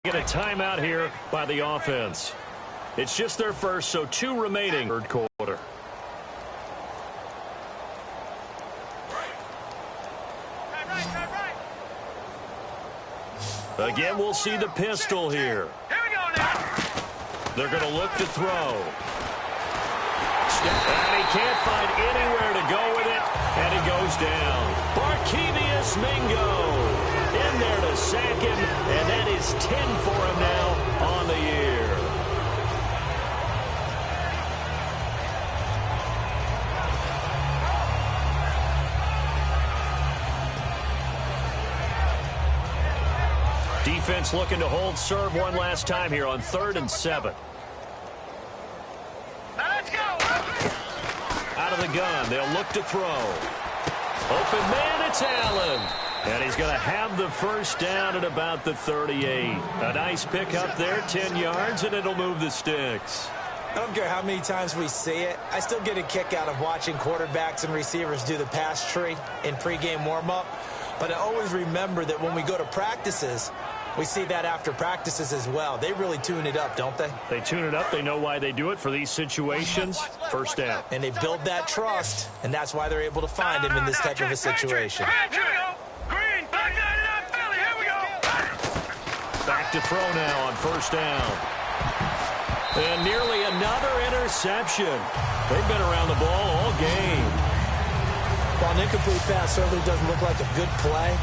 Get a timeout here by the offense. It's just their first, so 2 remaining third quarter. Again, we'll see the pistol here. They're going to look to throw. And he can't find anywhere to go with it, and he goes down. Barkevious Mingo in there to sack him, and that is 10 for him now on the year. Defense looking to hold serve one last time here on 3rd and 7. Let's go. Out of the gun, they'll look to throw. Open man, it's Allen. And he's going to have the first down at about the 38. A nice pick up there, 10 yards, and it'll move the sticks. I don't care how many times we see it. I still get a kick out of watching quarterbacks and receivers do the pass tree in pregame warm-up. But I always remember that when we go to practices, we see that after practices as well. They really tune it up, don't they? They tune it up. They know why they do it for these situations. First down. And they build that trust, and that's why they're able to find him in this type of a situation. Back to throw now on first down. And nearly another interception. They've been around the ball all game. While an incomplete pass certainly doesn't look like a good play,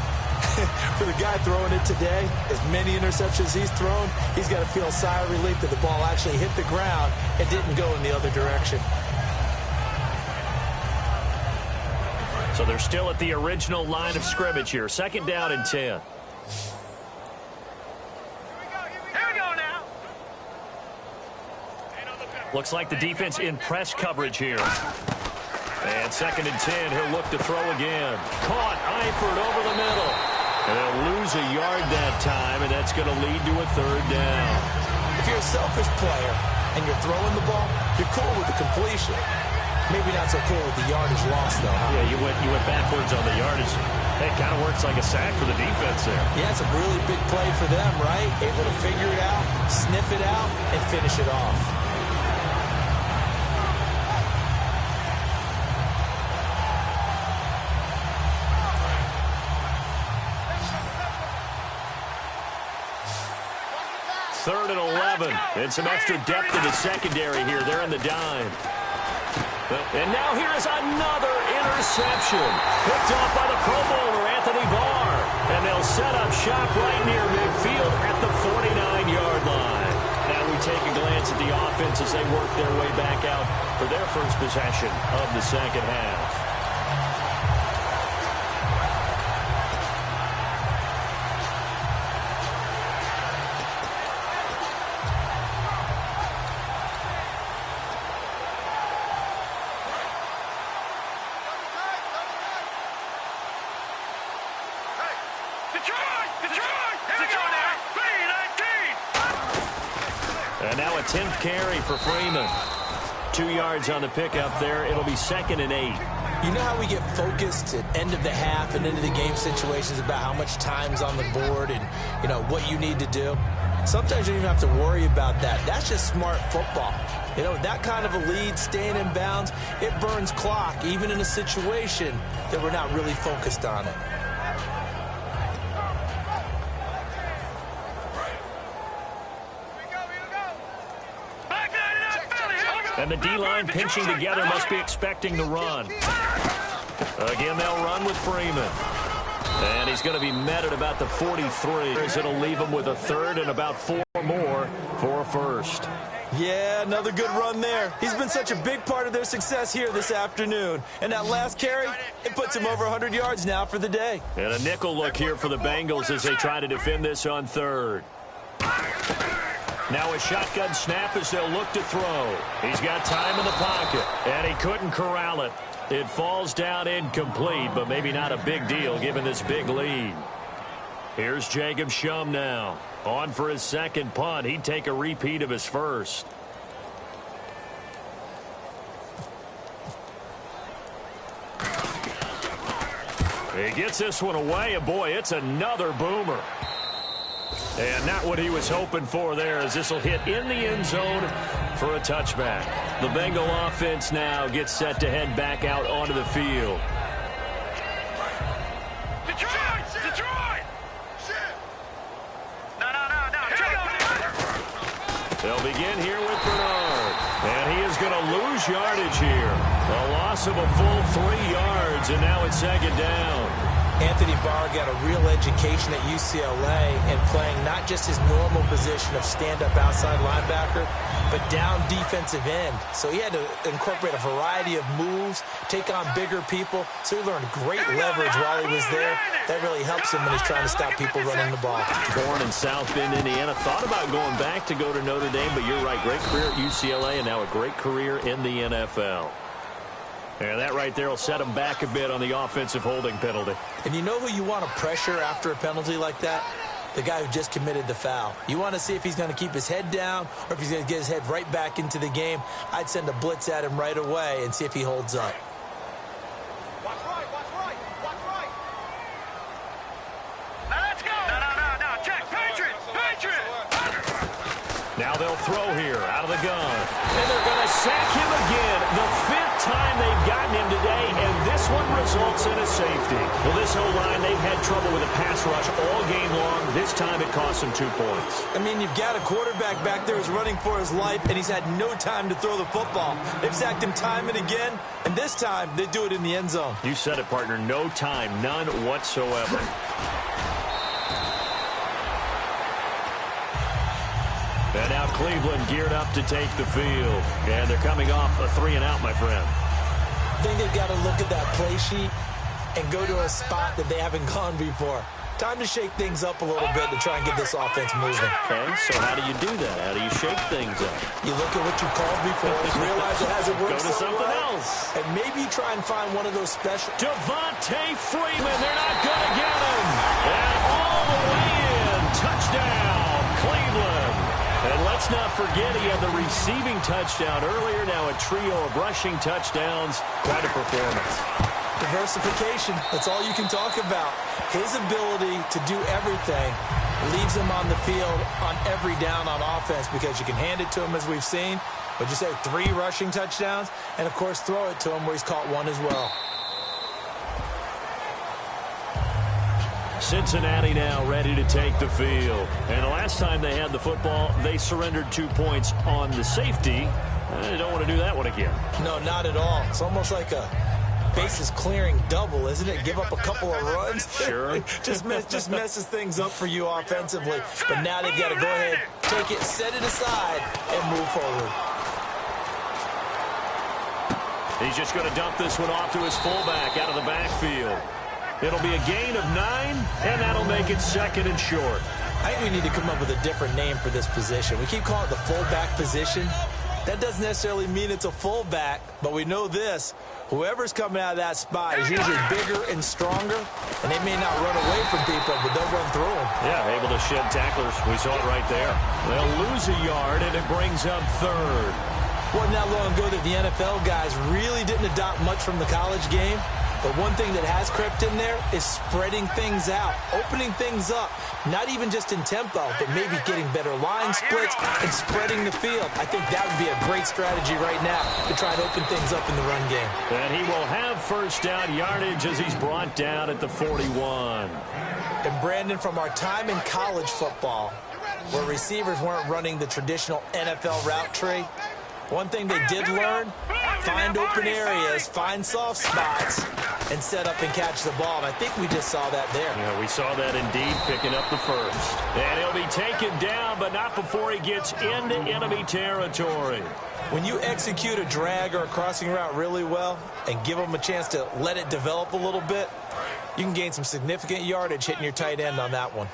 for the guy throwing it today, as many interceptions he's thrown, he's got to feel a sigh of relief that the ball actually hit the ground and didn't go in the other direction. So they're still at the original line of scrimmage here. 2nd down and 10. Here we go now. Looks like the defense in press coverage here. And 2nd and 10, he'll look to throw again. Caught, Eifert over the middle. And they'll lose a yard that time, and that's going to lead to a 3rd down. If you're a selfish player and you're throwing the ball, you're cool with the completion. Maybe not so cool with the yardage loss, though, huh? Yeah, you went backwards on the yardage. It kind of works like a sack for the defense there. Yeah, it's a really big play for them, right? Able to figure it out, sniff it out, and finish it off. Third and 11. And some extra depth in the secondary here. They're in the dime. And now here's another interception. Picked off by the Pro Bowler, Anthony Barr. And they'll set up shop right near midfield at the 49-yard line. Now we take a glance at the offense as they work their way back out for their first possession of the second half. And now a 10th carry for Freeman. 2 yards on the pickup there. It'll be 2nd and 8. You know how we get focused at end of the half and end of the game situations about how much time's on the board and, you know, what you need to do? Sometimes you don't even have to worry about that. That's just smart football. You know, that kind of a lead, staying in bounds, it burns clock, even in a situation that we're not really focused on it. And the D-line pinching together must be expecting the run. Again, they'll run with Freeman. And he's going to be met at about the 43. It'll leave him with a 3rd and about 4 more for a first. Yeah, another good run there. He's been such a big part of their success here this afternoon. And that last carry, it puts him over 100 yards now for the day. And a nickel look here for the Bengals as they try to defend this on 3rd. Now a shotgun snap as they'll look to throw. He's got time in the pocket, and he couldn't corral it. It falls down incomplete, but maybe not a big deal given this big lead. Here's Jacob Shum now. On for his 2nd punt. He'd take a repeat of his first. He gets this one away, and boy, it's another boomer. And not what he was hoping for there, as this will hit in the end zone for a touchback. The Bengal offense now gets set to head back out onto the field. Detroit! No. They'll begin here with Bernard. And he is going to lose yardage here. A loss of a full 3 yards, and now it's second down. Anthony Barr got a real education at UCLA and playing not just his normal position of stand-up outside linebacker, but down defensive end. So he had to incorporate a variety of moves, take on bigger people. So he learned great leverage while he was there. That really helps him when he's trying to stop people running the ball. Born in South Bend, Indiana. Thought about going back to go to Notre Dame, but you're right. Great career at UCLA and now a great career in the NFL. And that right there will set him back a bit on the offensive holding penalty. And you know who you want to pressure after a penalty like that? The guy who just committed the foul. You want to see if he's going to keep his head down or if he's going to get his head right back into the game. I'd send a blitz at him right away and see if he holds up. Watch right. Now let's go. No. Check. Patriot. Now they'll throw here out of the gun. And they're going to sack him again. The 5th time they've gotten him today, and this one results in a safety. Well, this O-line, they've had trouble with a pass rush all game long. This time it cost them 2 points. I mean, you've got a quarterback back there who's running for his life, and he's had no time to throw the football. They've sacked him time and again, and this time they do it in the end zone. You said it, partner. No time, none whatsoever. And now Cleveland geared up to take the field. And they're coming off a 3-and-out, my friend. I think they've got to look at that play sheet and go to a spot that they haven't gone before. Time to shake things up a little bit to try and get this offense moving. Okay, so how do you do that? How do you shake things up? You look at what you called before, realize it hasn't worked Go to so something well, else. and maybe try and find one of those special... Devontae Freeman, they're not going to get him. And all the way in, touchdown, Cleveland. And let's not forget he had the receiving touchdown earlier. Now a trio of rushing touchdowns. Quite a performance. Diversification, that's all you can talk about. His ability to do everything leaves him on the field on every down on offense because you can hand it to him as we've seen. But you say 3 rushing touchdowns and, of course, throw it to him where he's caught 1 as well. Cincinnati now ready to take the field. And the last time they had the football, they surrendered 2 points on the safety. They don't want to do that one again. No, not at all. It's almost like a bases clearing double, isn't it? Give up a couple of runs. Sure. just messes things up for you offensively. But now they've got to go ahead, take it, set it aside, and move forward. He's just going to dump this one off to his fullback out of the backfield. It'll be a gain of 9, and that'll make it 2nd and short. I think we need to come up with a different name for this position. We keep calling it the fullback position. That doesn't necessarily mean it's a fullback, but we know this. Whoever's coming out of that spot is usually bigger and stronger, and they may not run away from people, but they'll run through them. Yeah, able to shed tacklers. We saw it right there. They'll lose a yard, and it brings up 3rd. Wasn't that long ago that the NFL guys really didn't adopt much from the college game. But one thing that has crept in there is spreading things out, opening things up, not even just in tempo, but maybe getting better line splits and spreading the field. I think that would be a great strategy right now to try to open things up in the run game. And he will have first down yardage as he's brought down at the 41. And Brandon, from our time in college football, where receivers weren't running the traditional NFL route tree, one thing they did learn, find open areas, find soft spots, and set up and catch the ball. And I think we just saw that there. Yeah, we saw that indeed, picking up the first. And he'll be taken down, but not before he gets into enemy territory. When you execute a drag or a crossing route really well and give them a chance to let it develop a little bit, you can gain some significant yardage hitting your tight end on that one.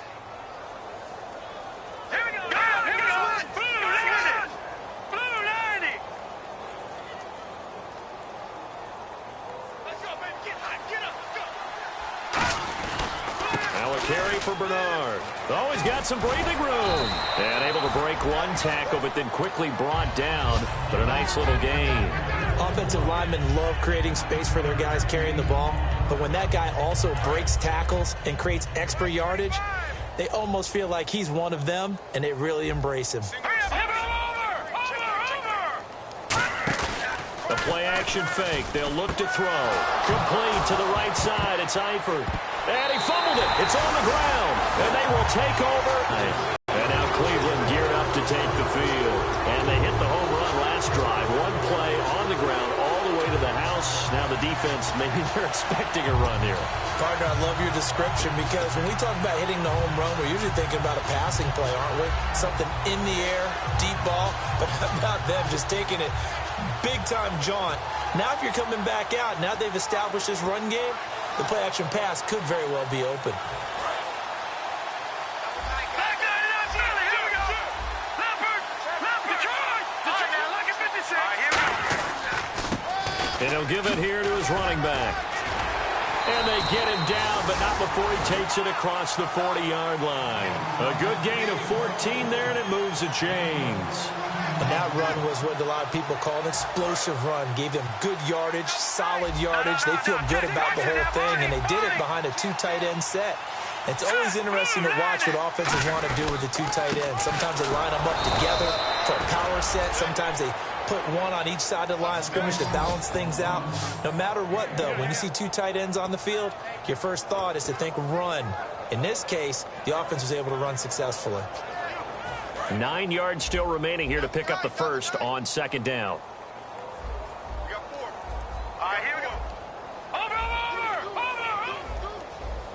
Carry for Bernard. Oh, he's got some breathing room. And able to break 1 tackle, but then quickly brought down. But a nice little gain. Offensive linemen love creating space for their guys carrying the ball. But when that guy also breaks tackles and creates extra yardage, They almost feel like he's one of them, and they really embrace him. The play-action fake. They'll look to throw. Complete to the right side. It's Eifert. And he fumbled it. It's on the ground. And they will take over. And now Cleveland geared up to take the field. And they hit the home run last drive. One play on the ground all the way to the house. Now the defense, maybe they're expecting a run here. Partner, I love your description because when we talk about hitting the home run, we're usually thinking about a passing play, aren't we? Something in the air, deep ball. But how about them just taking it big-time jaunt? Now if you're coming back out, now they've established this run game, the play-action pass could very well be open. And he'll give it here to his running back. And they get him down, but not before he takes it across the 40-yard line. A good gain of 14 there, and it moves the chains. And that run was what a lot of people call an explosive run. Gave them good yardage, solid yardage. They feel good about the whole thing, and they did it behind a two tight end set. It's always interesting to watch what offenses want to do with the two tight ends. Sometimes they line them up together for a power set. Sometimes they put one on each side of the line of scrimmage to balance things out. No matter what, though, when you see two tight ends on the field, your first thought is to think run. In this case, the offense was able to run successfully. 9 yards still remaining here to pick up the first on second down. We got 4. All right, here we go. Over.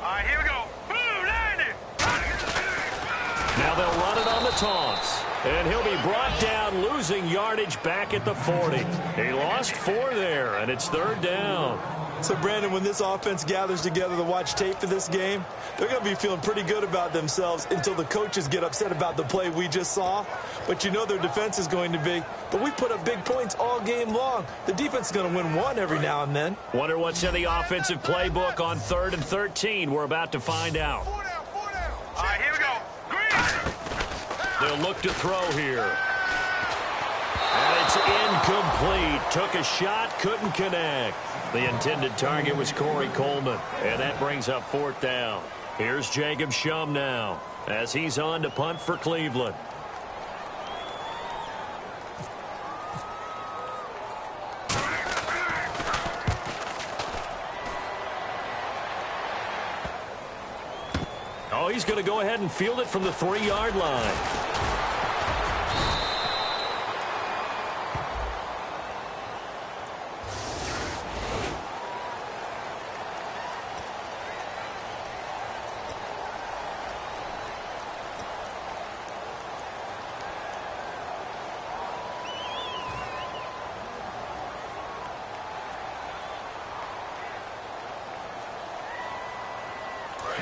All right, here we go. Boom, landed. Now they'll run it on the toss. And he'll be brought down, losing yardage back at the 40. He lost 4 there, and it's third down. So, Brandon, when this offense gathers together to watch tape for this game, they're going to be feeling pretty good about themselves until the coaches get upset about the play we just saw. But you know their defense is going to be. But we put up big points all game long. The defense is going to win one every now and then. Wonder what's in the offensive playbook on 3rd and 13. We're about to find out. 4 down. All right, here we go. Green. They'll look to throw here. And it's incomplete. Took a shot, couldn't connect. The intended target was Corey Coleman. And that brings up 4th down. Here's Jacob Shum now as he's on to punt for Cleveland. Oh, he's going to go ahead and field it from the 3-yard line.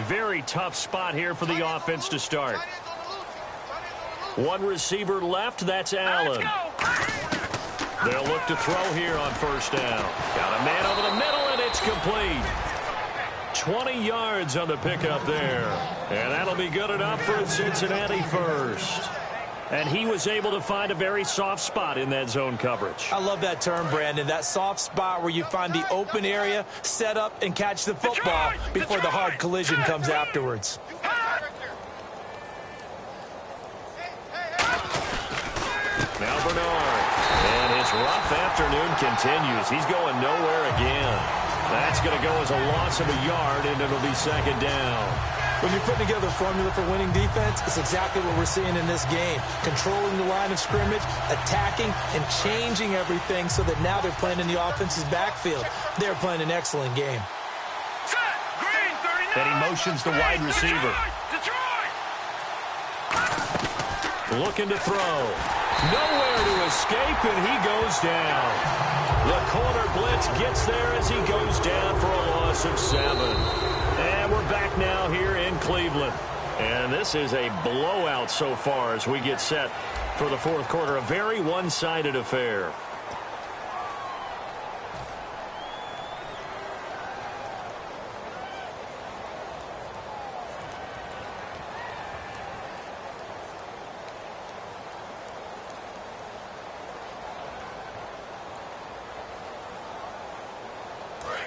Very tough spot here for the offense to start. One receiver left, that's Allen. They'll look to throw here on 1st down. Got a man over the middle, and it's complete. 20 yards on the pickup there. And that'll be good enough for a Cincinnati first. And he was able to find a very soft spot in that zone coverage. I love that term, Brandon. That soft spot where you find the open area, set up, and catch the football before the hard collision comes afterwards. Now Bernard. And his rough afternoon continues. He's going nowhere again. That's going to go as a loss of a yard, and it'll be 2nd down. When you're putting together a formula for winning defense, it's exactly what we're seeing in this game. Controlling the line of scrimmage, attacking, and changing everything so that now they're playing in the offense's backfield. They're playing an excellent game. And he motions the wide receiver. Looking to throw. Nowhere to escape, and he goes down. The corner blitz gets there as he goes down for a loss of 7. And we're back now here in Cleveland. And this is a blowout so far as we get set for the 4th quarter. A very one-sided affair.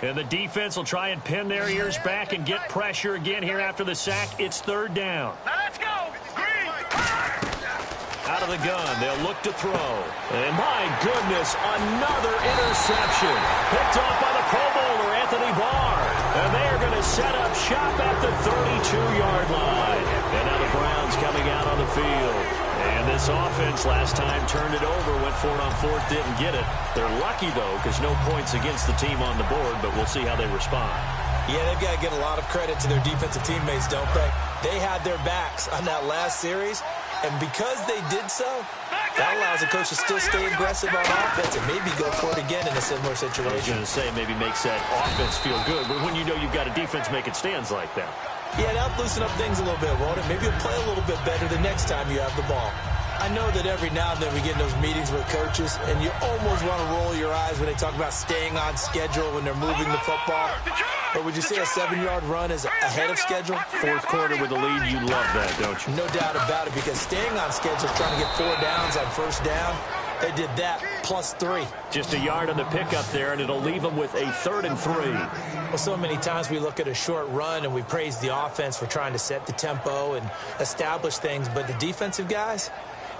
And the defense will try and pin their ears back and get pressure again here after the sack. It's third down. Now let's go. Green. Out of the gun, they'll look to throw. And my goodness, another interception. Picked off by the Pro Bowler, Anthony Barr. And they are going to set up shop at the 32-yard line. And now the Browns coming out on the field. And this offense last time turned it over, went for it on fourth, didn't get it. They're lucky, though, because no points against the team on the board, but we'll see how they respond. Yeah, they've got to get a lot of credit to their defensive teammates, don't they? They had their backs on that last series, and because they did so, that allows the coach to still stay aggressive on offense and maybe go for it again in a similar I was situation. going to say maybe makes that offense feel good, but when you know you've got a defense making stands like that. Yeah, that'll loosen up things a little bit, won't it? Maybe you'll play a little bit better the next time you have the ball. I know that every now and then we get in those meetings with coaches, and you almost want to roll your eyes when they talk about staying on schedule when they're moving the football. But would you say a 7-yard run is ahead of schedule? Fourth quarter with the lead, you love that, don't you? No doubt about it, because staying on schedule, trying to get 4 downs on first down, they did that plus 3. Just a yard on the pickup there, and it'll leave them with a 3rd and 3. Well, so many times we look at a short run and we praise the offense for trying to set the tempo and establish things, but the defensive guys,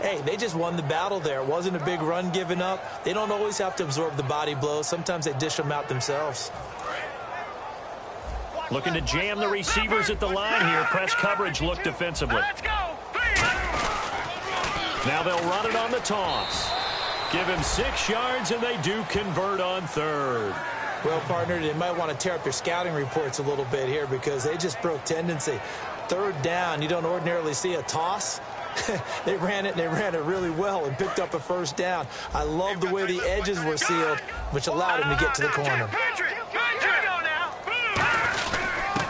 hey, they just won the battle there. It wasn't a big run given up. They don't always have to absorb the body blows. Sometimes they dish them out themselves. Looking to jam the receivers at the line here. Press coverage look defensively. Let's go. Now they'll run it on the toss. Give him 6 yards, and they do convert on 3rd. Well, partner, they might want to tear up their scouting reports a little bit here because they just broke tendency. 3rd down, you don't ordinarily see a toss. They ran it really well and picked up a first down. I love the way the edges were sealed, which allowed him to get to the corner.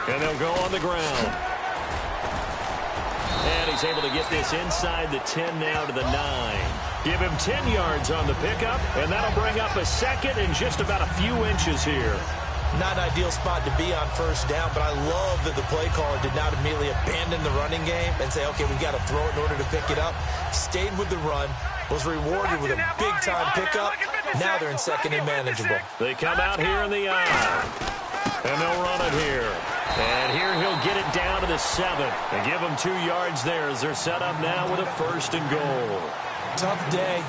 And they'll go on the ground. And he's able to get this inside the 10 now to the 9. Give him 10 yards on the pickup, and that'll bring up a 2nd and just about a few inches here. Not an ideal spot to be on first down, but I love that the play caller did not immediately abandon the running game and say, okay, we've got to throw it in order to pick it up. Stayed with the run, was rewarded with a big-time pickup. Now they're in 2nd and manageable. They come out here in the aisle, and they'll run it here. And here he'll get it down to the 7 and give them 2 yards there as they're set up now with a 1st and goal. Tough day,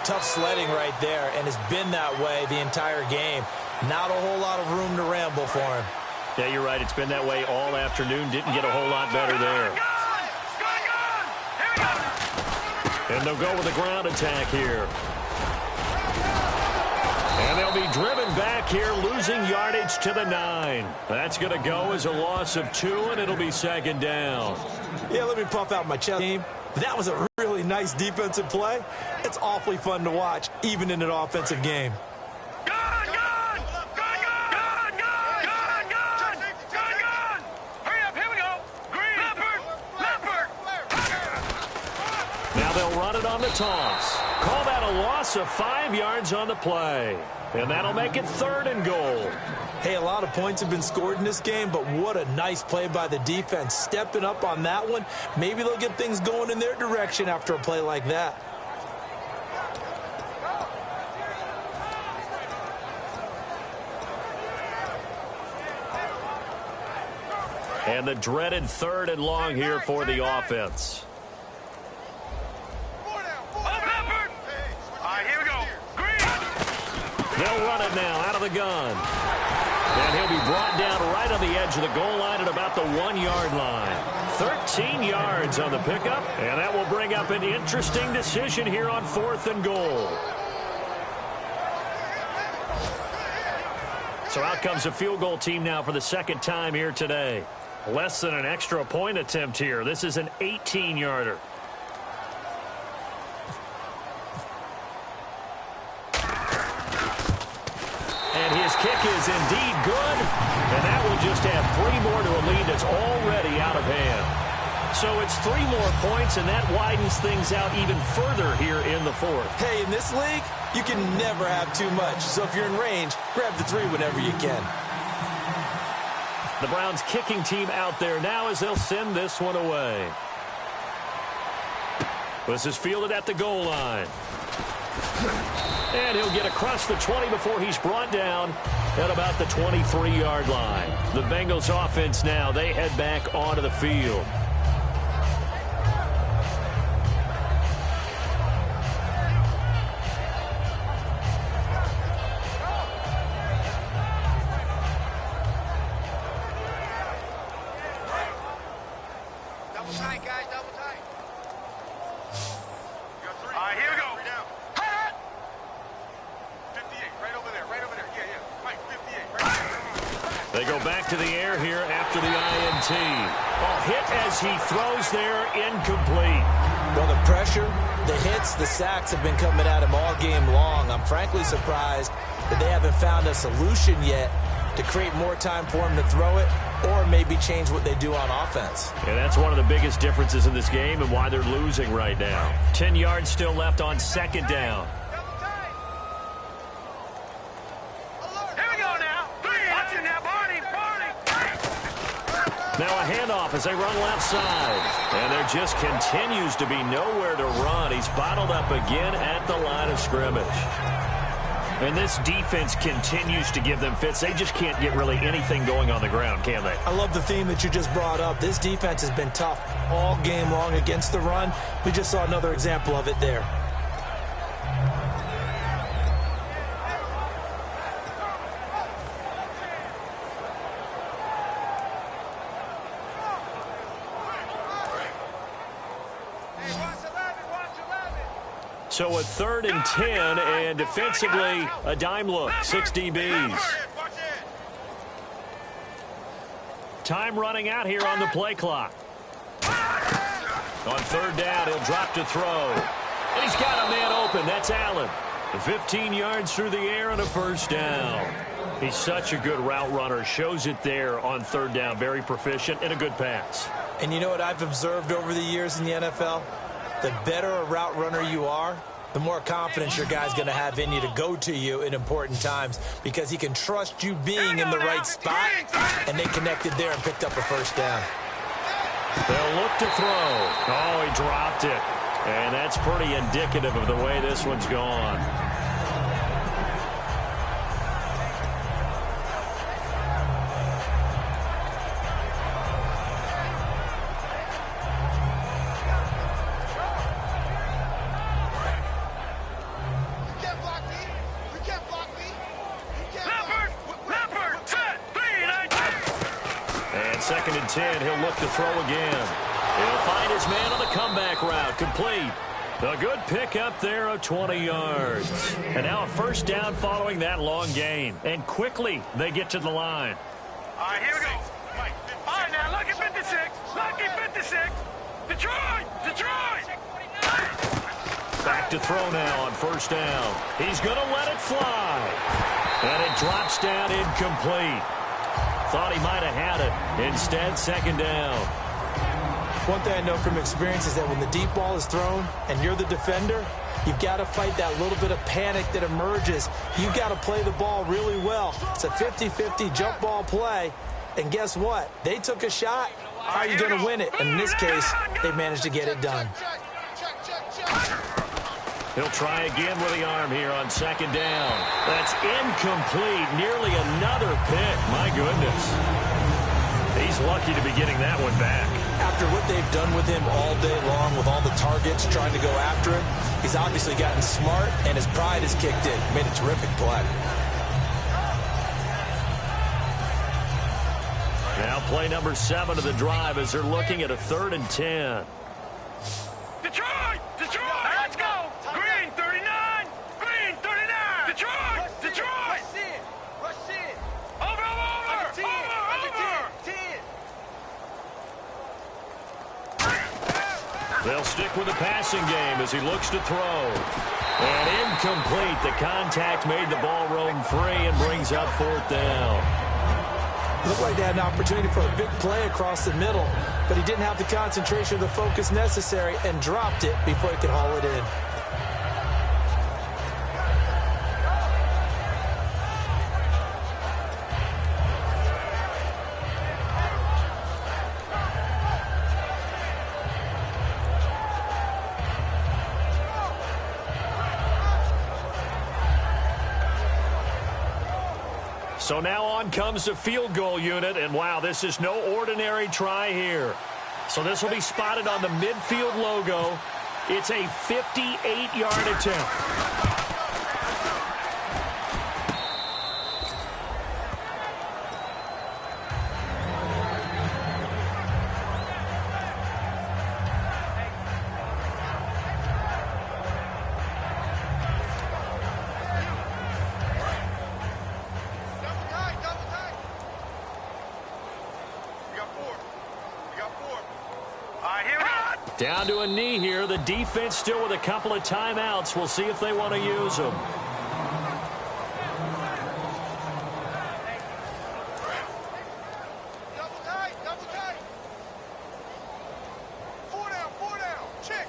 tough sledding right there, and it's been that way the entire game. Not a whole lot of room to ramble for him. Yeah, you're right. It's been that way all afternoon. Didn't get a whole lot better there. And they'll go with a ground attack here. And they'll be driven back here, losing yardage to the 9. That's going to go as a loss of 2, and it'll be 2nd down. Yeah, let me puff out my chest. That was a really nice defensive play. It's awfully fun to watch, even in an offensive game. Run it on the toss. Call that a loss of 5 yards on the play. And that'll make it 3rd and goal. Hey, a lot of points have been scored in this game, but what a nice play by the defense. Stepping up on that one. Maybe they'll get things going in their direction after a play like that. And the dreaded 3rd and long here for the offense. They'll run it now out of the gun. And he'll be brought down right on the edge of the goal line at about the 1-yard line. 13 yards on the pickup, and that will bring up an interesting decision here on 4th and goal. So out comes a field goal team now for the 2nd time here today. Less than an extra point attempt here. This is an 18-yarder. And his kick is indeed good, and that will just add 3 more to a lead that's already out of hand. So it's 3 more points, and that widens things out even further here in the 4th. Hey, in this league, you can never have too much. So if you're in range, grab the 3 whenever you can. The Browns kicking team out there now as they'll send this one away. This is fielded at the goal line. And he'll get across the 20 before he's brought down at about the 23-yard line. The Bengals offense now, they head back onto the field. Double tight, guys, double tight. You got three. All right, here we go. 58, right over there, right over there. Yeah, yeah. Mike, 58, right there. They go back to the air here after the INT. Oh, hit as he throws there, incomplete. Well, the pressure, the hits, the sacks have been coming at him all game long. I'm frankly surprised that they haven't found a solution yet to create more time for him to throw it or maybe change what they do on offense. And that's one of the biggest differences in this game and why they're losing right now. 10 yards still left on second down. Double tight. Alert. Here we go now. Watching now, Barney. Now a handoff as they run left side. And there just continues to be nowhere to run. He's bottled up again at the line of scrimmage. And this defense continues to give them fits. They just can't get really anything going on the ground, can they? I love the theme that you just brought up. This defense has been tough all game long against the run. We just saw another example of it there. So a 3rd and 10, and defensively, a dime look, 6 DBs. Time running out here on the play clock. On 3rd down, he'll drop to throw. And he's got a man open. That's Allen. 15 yards through the air and a first down. He's such a good route runner. Shows it there on 3rd down. Very proficient and a good pass. And you know what I've observed over the years in the NFL? The better a route runner you are, the more confidence your guy's going to have in you to go to you in important times because he can trust you being in the right spot, and they connected there and picked up a first down. They'll look to throw. Oh, he dropped it. And that's pretty indicative of the way this one's gone. Second and 10, he'll look to throw again. He'll find his man on the comeback route, complete. A good pickup there of 20 yards. And now a first down following that long gain. And quickly, they get to the line. All right, here we go. All right, now, lucky 56. Lucky 56. Detroit! Detroit! Back to throw now on first down. He's going to let it fly. And it drops down incomplete. Thought he might have had it. Instead, second down. One thing I know from experience is that when the deep ball is thrown and you're the defender, you've got to fight that little bit of panic that emerges. You've got to play the ball really well. It's a 50-50 jump ball play. And guess what? They took a shot. How are you going to win it? And in this case, they managed to get it done. He'll try again with the arm here on second down. That's incomplete. Nearly another pick. My goodness. He's lucky to be getting that one back. After what they've done with him all day long with all the targets trying to go after him, he's obviously gotten smart and his pride has kicked in. Made a terrific play. Now play number 7 of the drive as they're looking at a 3rd and 10. Detroit! Detroit! Let's go! Green 39! Green 39! Detroit! Detroit! Rush in! Rush in! Over! Over! 10! Over! 10! They'll stick with the passing game as he looks to throw. And incomplete. The contact made the ball roam free and brings up 4th down. Looked like they had an opportunity for a big play across the middle, but he didn't have the concentration or the focus necessary and dropped it before he could haul it in. So now on comes the field goal unit, and wow, this is no ordinary try here. So this will be spotted on the midfield logo. It's a 58-yard attempt. Down to a knee here. The defense still with a couple of timeouts. We'll see if they want to use them. Double tight, double tight. Four down. Check.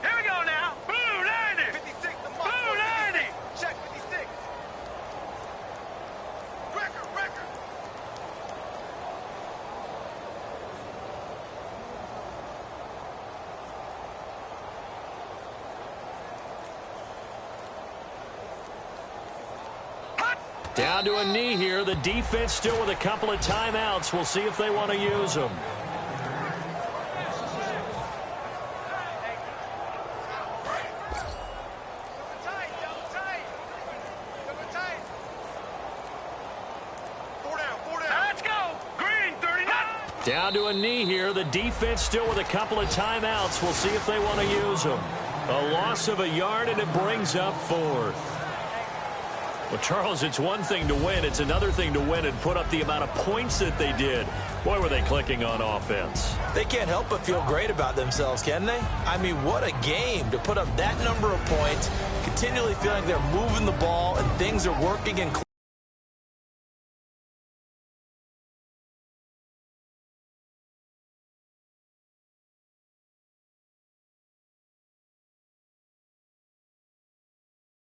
Here we go now. Blue 90. 56, the mark. Blue 90. Check 56. Record. Down to a knee here. The defense still with a couple of timeouts. We'll see if they want to use them. Double tight. Four down. Let's go. Green 39. Down to a knee here. The defense still with a couple of timeouts. We'll see if they want to use them. A loss of a yard, and it brings up fourth. Well, Charles, it's one thing to win. It's another thing to win and put up the amount of points that they did. Boy, were they clicking on offense. They can't help but feel great about themselves, can they? I mean, what a game to put up that number of points, continually feeling they're moving the ball and things are working in